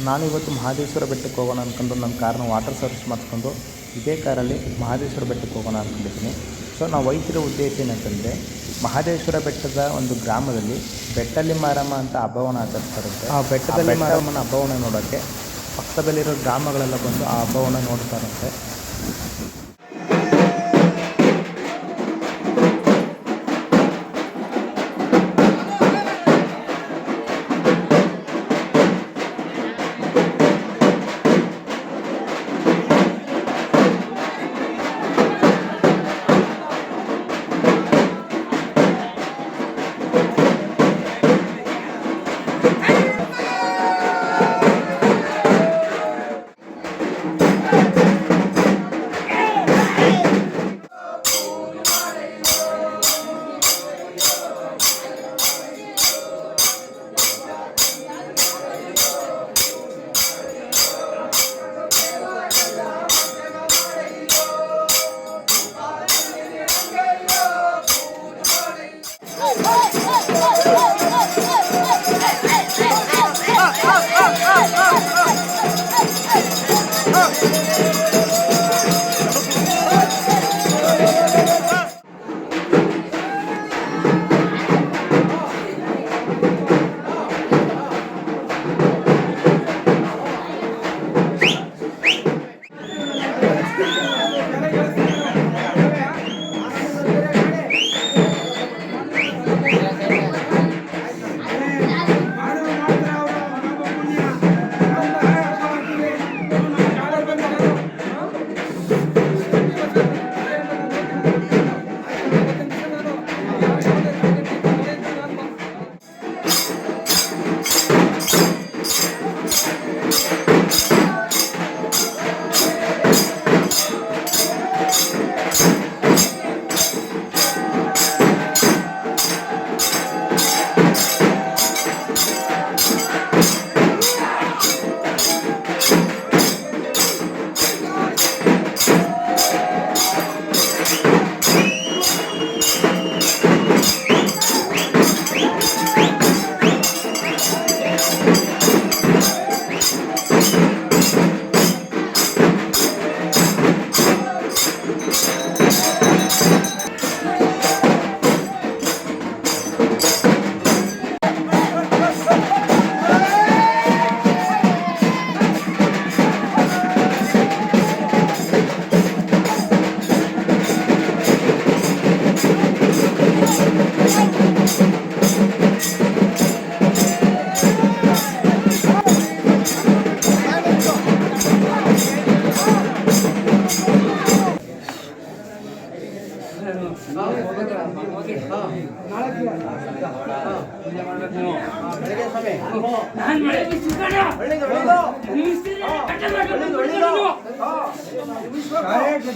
ನಾನಿವತ್ತು ಮಹದೇಶ್ವರ ಬೆಟ್ಟಕ್ಕೆ ಹೋಗೋಣ ಅಂದ್ಕೊಂಡು ನನ್ನ ಕಾರ್ನ ವಾಟರ್ ಸರ್ವಿಸ್ ಮಾಡಿಸ್ಕೊಂಡು ಇದೇ ಕಾರಲ್ಲಿ ಮಹದೇಶ್ವರ ಬೆಟ್ಟಕ್ಕೆ ಹೋಗೋಣ ಅಂದ್ಕೊಂಡಿದ್ದೀನಿ. ಸೊ ನಾವು ಹೋಗ್ತಿರೋ ಉದ್ದೇಶ ಏನಂತಂದರೆ, ಮಹದೇಶ್ವರ ಬೆಟ್ಟದ ಒಂದು ಗ್ರಾಮದಲ್ಲಿ ಬೆಟ್ಟಲ್ಲಿ ಮಾರಮ್ಮ ಅಂತ ಹಬ್ಬವನ್ನು ಆಚರಿಸ್ತಾರಂತೆ. ಆ ಬೆಟ್ಟದಲ್ಲಿ ಮಾರಮ್ಮನ ಹಬ್ಬವನ್ನು ನೋಡೋಕ್ಕೆ ಪಕ್ಕದಲ್ಲಿರೋ ಗ್ರಾಮಗಳೆಲ್ಲ ಬಂದು ಆ ಹಬ್ಬವನ್ನು ನೋಡ್ತಾರಂತೆ. ನಾನು